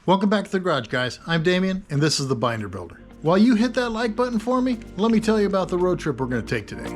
Welcome back to the garage, guys. I'm Damien, and this is the Binder Builder. While you hit that like button for me, let me tell you about the road trip we're going to take today.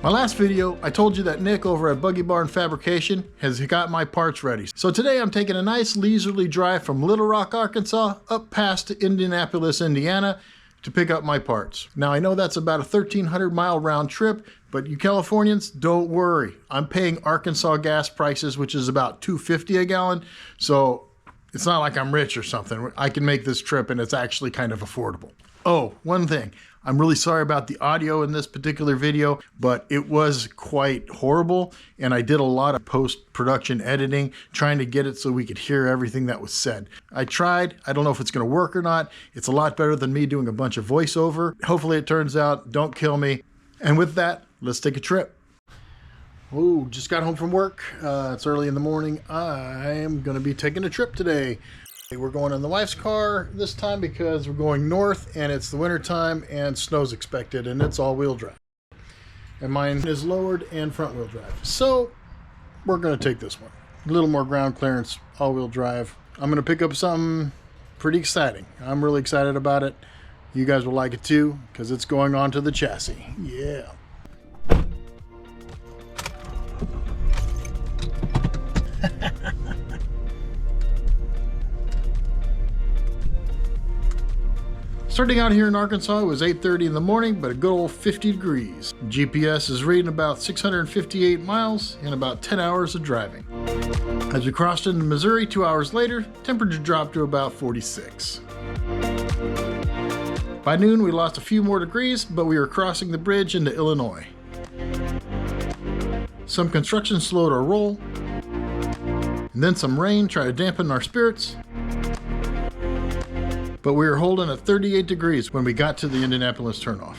My last video, I told you that Nick over at Buggy Fabrication has got my parts ready. So today I'm taking a nice leisurely drive from Little Rock, Arkansas, up past Indianapolis, Indiana, to pick up my parts. Now I know that's about a 1,300 mile round trip, but you Californians, don't worry. I'm paying Arkansas gas prices, which is about $2.50 a gallon. So it's not like I'm rich or something. I can make this trip and it's actually kind of affordable. Oh, one thing. I'm really sorry about the audio in this particular video, but it was quite horrible. And I did a lot of post-production editing, trying to get it so we could hear everything that was said. I tried. I don't know if it's going to work or not. It's a lot better than me doing a bunch of voiceover. Hopefully it turns out. Don't kill me. And with that, let's take a trip. Oh, just got home from work. It's early in the morning. I am going to be taking a trip today. We're going in the wife's car this time because we're going north and it's the winter time and snow's expected and it's all-wheel drive. And mine is lowered and front-wheel drive. So we're going to take this one. A little more ground clearance, all-wheel drive. I'm going to pick up something pretty exciting. I'm really excited about it. You guys will like it too because it's going on to the chassis. Yeah. Starting out here in Arkansas, it was 8:30 in the morning, but a good old 50 degrees. GPS is reading about 658 miles in about 10 hours of driving. As we crossed into Missouri 2 hours later, temperature dropped to about 46. By noon, we lost a few more degrees, but we were crossing the bridge into Illinois. Some construction slowed our roll, and then some rain tried to dampen our spirits. But we were holding at 38 degrees when we got to the Indianapolis turnoff.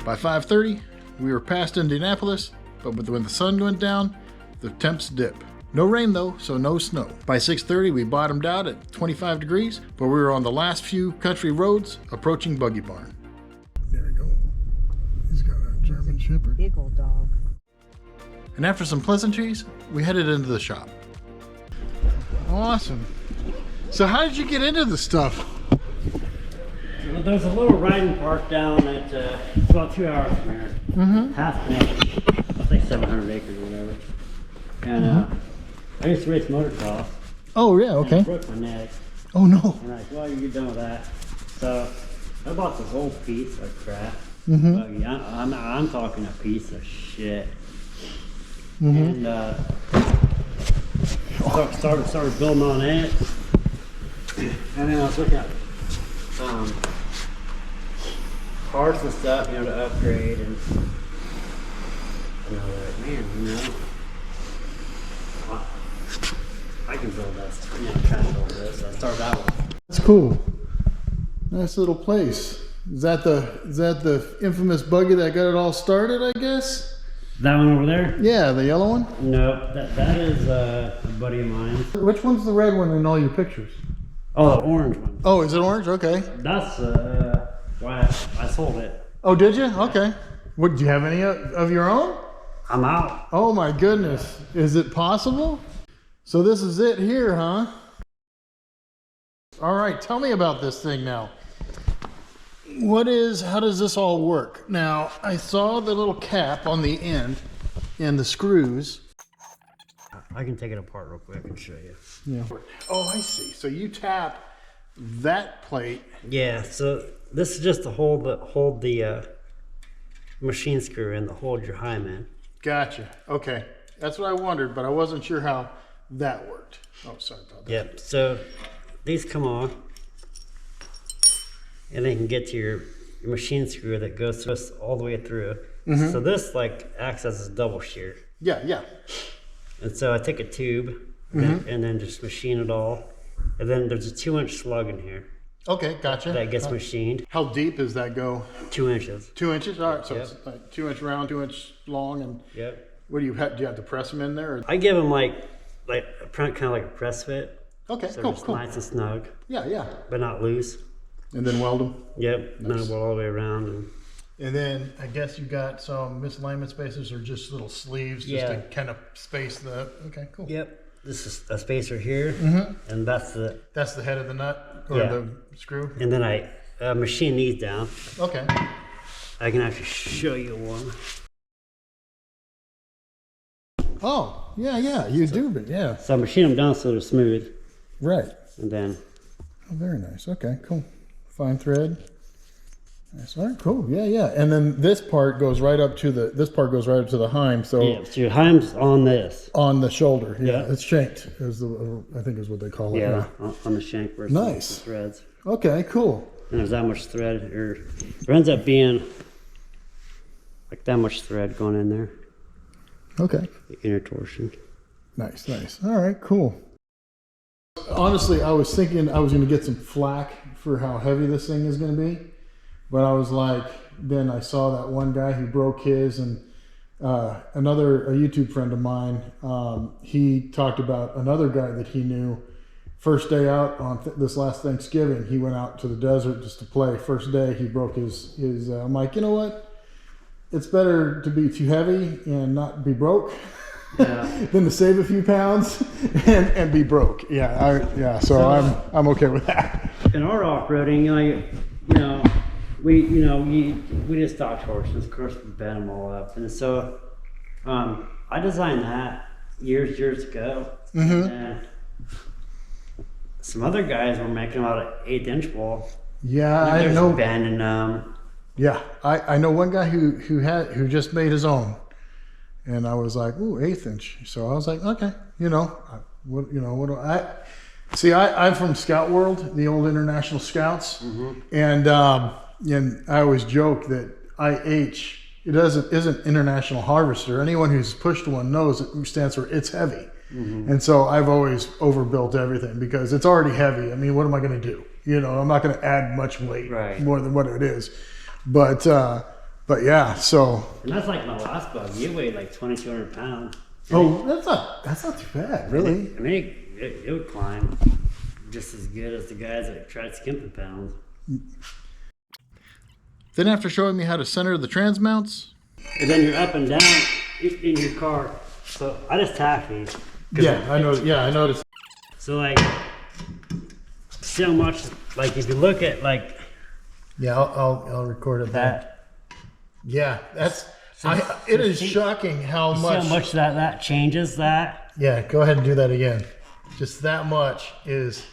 By 5:30, we were past Indianapolis, but when the sun went down, the temps dip. No rain though, so no snow. By 6:30, we bottomed out at 25 degrees, but we were on the last few country roads approaching Buggy Barn. There we go. He's got a German Shepherd. Big old dog. And after some pleasantries, we headed into the shop. Awesome. So how did you get into this stuff? Well, there's a little riding park down at it's about 2 hours from here. Half an acre. I think 700 acres or whatever. And I used to race motocross. Oh yeah, okay. I broke my neck. Oh no. And I said, well, you get done with that. So I bought this whole piece of crap. Buggy. I'm talking a piece of shit. And started building on it, and then I was looking at parts and stuff, you know, to upgrade, and like, man, I can build that, kind of build this. So I started that one. That's cool. Nice little place. Is that the infamous Buggy that got it all started, I guess? That one over there? Yeah, the yellow one? No, that is a buddy of mine. Which one's the red one in all your pictures? Oh, the orange one. Oh, is it orange? Okay. That's why I sold it. Oh, did you? Okay. What, do you have any of your own? I'm out. Oh my goodness. Is it possible? So this is it here, huh? All right, tell me about this thing now. How does this all work? Now, I saw the little cap on the end and the screws. I can take it apart real quick and show you. Yeah. Oh, I see. So you tap that plate. Yeah, so this is just to hold the machine screw in, to hold your hymen. Gotcha. Okay. That's what I wondered, but I wasn't sure how that worked. Oh, sorry about that. Yep, so these come off. And then you can get to your machine screw that goes all the way through. So this like acts as a double shear. Yeah, yeah. And so I take a tube and then just machine it all. And then there's a 2-inch slug in here. Okay, gotcha. That gets machined. How deep does that go? 2 inches. 2 inches? All right, so Yep. it's like 2 inch round, 2 inch long, and Yep. what do you have to press them in there? Or? I give them like kind of like a press fit. Okay, So cool, it's cool. nice and snug, Yeah, yeah. but not loose. And then weld them. Yep, Nice. then we'll all the way around. And then I guess you got some misalignment spacers or just little sleeves just to Yeah. kind of space the. Okay, cool. Yep. This is a spacer here, and that's the. That's the head of the nut or Yeah. the screw. And then I machine these down. Okay. I can actually show you one. Oh, yeah, yeah, you do, but yeah. So I machine them down so they're smooth, Right. and then Oh, very nice. Okay, cool. Fine thread. Nice. All right, cool. Yeah, yeah. And then this part goes right up to the. This part goes right up to the heim. So yeah, so your heim's on this. on the shoulder. Yeah, Yeah. it's shanked. Is the I think is what they call it. Yeah, on the shank versus Nice. the threads. Okay, cool. And there's that much thread, or there ends up being like that much thread going in there. Okay. The inner torsion. Nice, nice. All right, cool. Honestly, I was thinking I was going to get some flack for how heavy this thing is going to be, but I was like, then I saw that one guy who broke his, and a YouTube friend of mine, he talked about another guy that he knew. First day out on this last Thanksgiving, he went out to the desert just to play. First day, he broke his. I'm like, you know what? It's better to be too heavy and not be broke. Yeah. Than to save a few pounds and be broke. Yeah, so I'm okay with that. In our off-roading, we just stock horses. Of course, we bend them all up, and so I designed that years ago. And some other guys were making about an 1/8 inch wall. Yeah, I know. Bending them. Yeah, I know one guy who just made his own, and I was like, ooh, 1/8 inch. So I was like, okay, what do I see? I'm from Scout World, the old International Scouts, and I always joke that IH isn't International Harvester. Anyone who's pushed one knows it stands for it's heavy. And so I've always overbuilt everything because it's already heavy. I mean, what am I going to do? I'm not going to add much weight more than what it is. But yeah, so. And that's like my last bug. You weighed like 2,200 pounds. Oh, that's not too bad, really. I mean, it would climb just as good as the guys that tried skimping pounds. Then after showing me how to center the trans mounts. And then you're up and down in your car. So I just tack these. Yeah, I noticed. So like, so much, like if you look at like. Yeah, I'll record it that. Yeah, it is shocking how much. So much that changes that. Yeah, go ahead and do that again. Just that much is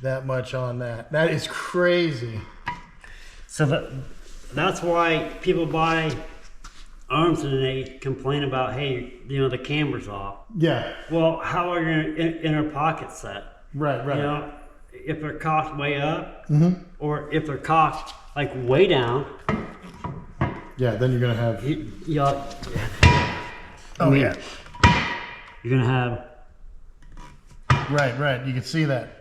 that much on that. That is crazy. So that's why people buy arms and they complain about, hey, the camber's off. Yeah. Well, how are your inner pockets set? Right. If they're cocked way up, or if they're cocked like way down. Yeah, then you're gonna have. Yeah. You're gonna have. Right. You can see that.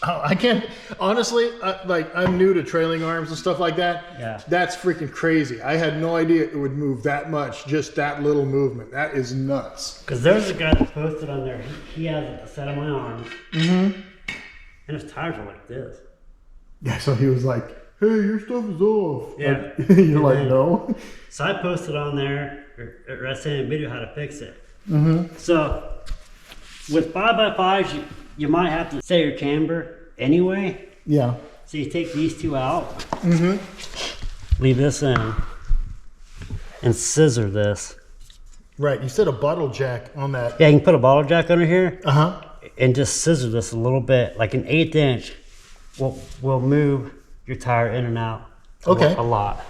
I can't honestly. I'm new to trailing arms and stuff like that. Yeah. That's freaking crazy. I had no idea it would move that much. Just that little movement. That is nuts. Because there's a guy that posted on there. He has a set of my arms. And his tires are like this. Yeah. So he was like, "Hey, your stuff is off." Yeah. You're like, "No." So I posted on there, or I sent a video how to fix it. So with 5x5s, you might have to set your camber anyway. Yeah. So you take these two out, leave this in, and scissor this. Right. You said a bottle jack on that. Yeah, you can put a bottle jack under here. And just scissor this a little bit, like an 1/8 inch. Will move your tire in and out. A lot.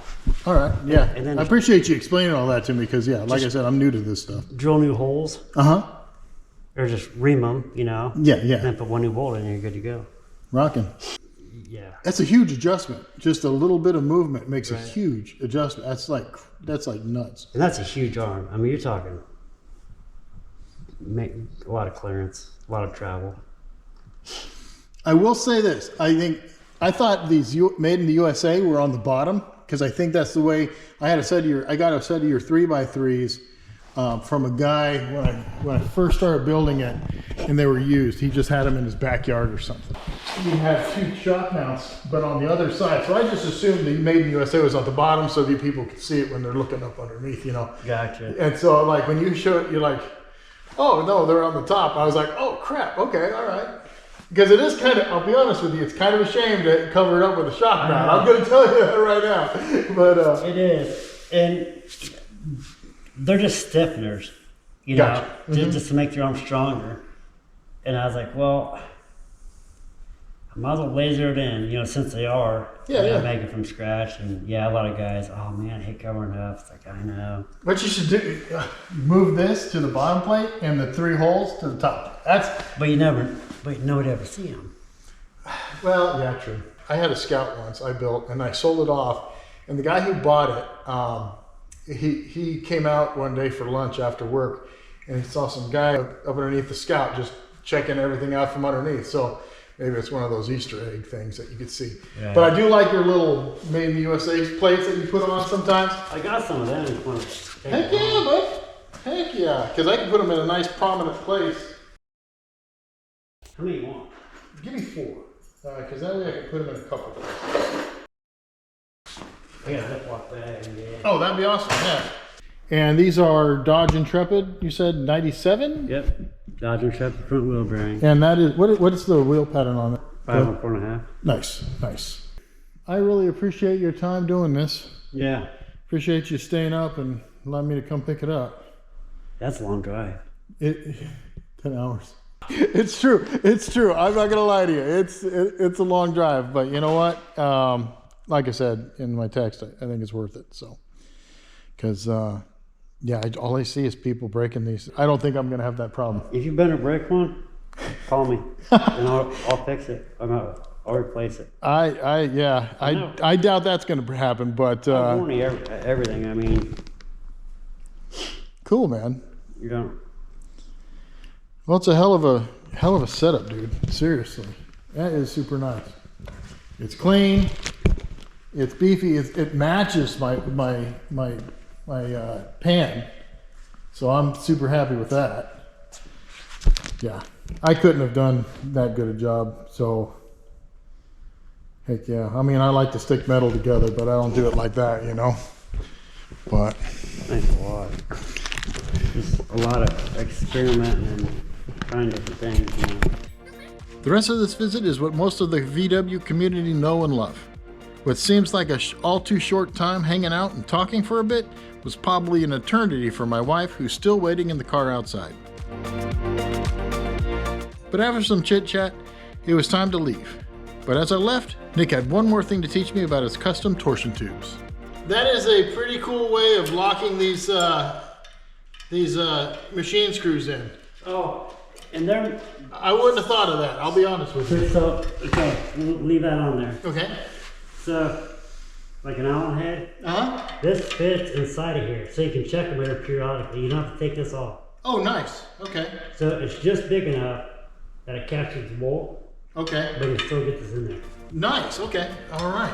All right. Yeah. And then I appreciate you explaining all that to me because like I said, I'm new to this stuff. Drill new holes. Or just ream them, Yeah. And then put one new bolt in and you're good to go. Rocking. Yeah. That's a huge adjustment. Just a little bit of movement makes a huge adjustment. That's like nuts. And that's a huge arm. I mean, you're talking make a lot of clearance, a lot of travel. I will say this. I thought these made in the USA were on the bottom because I think that's the way. I got a set of your 3x3s from a guy when I first started building it, and they were used. He just had them in his backyard or something. He had 2 shock mounts, but on the other side. So I just assumed the Made in USA was at the bottom so that people could see it when they're looking up underneath, you know. Gotcha. And so like when you show it, you're like, oh no, they're on the top. I was like, oh crap, okay, all right. Because it is kind of, I'll be honest with you, it's kind of a shame to cover it up with a shock mount. I'm going to tell you that right now. But it is. And they're just stiffeners, you know, just to make your arm stronger. And I was like, well, I might as well laser it in, you know, since they are. Yeah. Make it from scratch. And yeah, a lot of guys, oh man, I hate covering it up. It's like, I know. What you should do, move this to the bottom plate and the 3 holes to the top. But nobody ever see them. Well, yeah, true. I had a Scout once I built and I sold it off. And the guy who bought it, he came out one day for lunch after work and he saw some guy up underneath the Scout just checking everything out from underneath. So maybe it's one of those Easter egg things that you could see. Yeah. But I do like your little Made in the USA plates that you put on sometimes. I got some of them. Heck yeah, bud. Heck yeah. Because I can put them in a nice prominent place. How many you want? Give me 4. Because that way I can put them in a couple places. I got a Ziploc bag. Yeah. Oh, that'd be awesome, yeah. And these are Dodge Intrepid, you said 97? Yep. Dodge Intrepid front wheel bearing. And that is, what is the wheel pattern on it? 5 and 4.5. Nice, nice. I really appreciate your time doing this. Yeah. Appreciate you staying up and allowing me to come pick it up. That's a long drive. 10 hours. It's true. It's true. I'm not gonna lie to you. It's a long drive, but you know what? Like I said in my text, I think it's worth it. So, because yeah, all I see is people breaking these. I don't think I'm gonna have that problem. If you better break one, call me and I'll fix it. I'll replace it. I doubt that's gonna happen, but I warn you everything. I mean, cool, man. You don't. Well, it's a hell of a setup, dude. Seriously, that is super nice. It's clean. It's beefy. It matches my pan, so I'm super happy with that. Yeah, I couldn't have done that good a job. So, heck yeah. I mean, I like to stick metal together, but I don't do it like that, you know. But thanks a lot. Just a lot of experimenting and trying different things, you know. The rest of this visit is what most of the VW community know and love. What seems like a all too short time hanging out and talking for a bit was probably an eternity for my wife, who's still waiting in the car outside. But after some chit chat, it was time to leave. But as I left, Nick had one more thing to teach me about his custom torsion tubes. That is a pretty cool way of locking these machine screws in. Oh, and they're... I wouldn't have thought of that, I'll be honest with you. So, okay, we'll leave that on there. Okay. So, like an Allen head, this fits inside of here, so you can check them periodically. You don't have to take this off. Oh, nice. Okay. So it's just big enough that it captures the bolt. Okay. But you still get this in there. Nice. Okay. All right.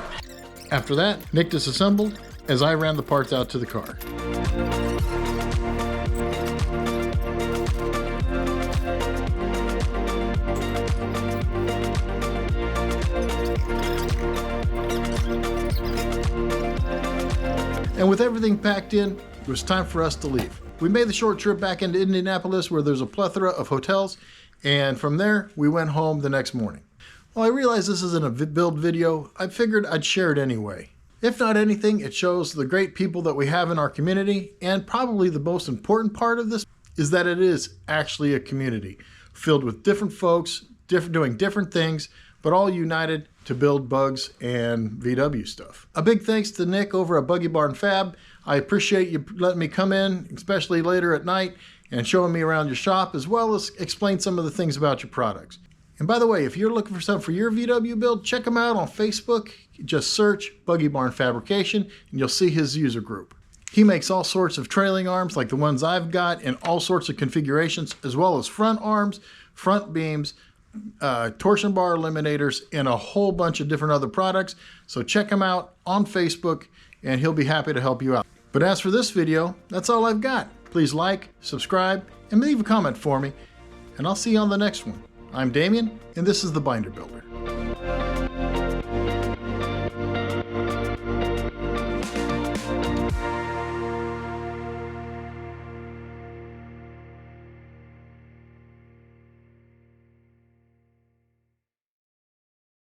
After that, Nick disassembled as I ran the parts out to the car. And with everything packed in, it was time for us to leave. We made the short trip back into Indianapolis, where there's a plethora of hotels, and from there, we went home the next morning. While I realize this isn't a build video, I figured I'd share it anyway. If not anything, it shows the great people that we have in our community, and probably the most important part of this is that it is actually a community filled with different folks, doing different things, but all united to build bugs and VW stuff. A big thanks to Nick over at Buggy Barn Fab. I appreciate you letting me come in, especially later at night, and showing me around your shop, as well as explain some of the things about your products. And by the way, if you're looking for something for your VW build, check him out on Facebook. Just search Buggy Barn Fabrication and you'll see his user group. He makes all sorts of trailing arms like the ones I've got in all sorts of configurations, as well as front arms, front beams, torsion bar eliminators, and a whole bunch of different other products. So check him out on Facebook and he'll be happy to help you out. But as for this video, that's all I've got. Please like, subscribe, and leave a comment for me. and I'll see you on the next one. I'm Damien, and this is the Binder Builder.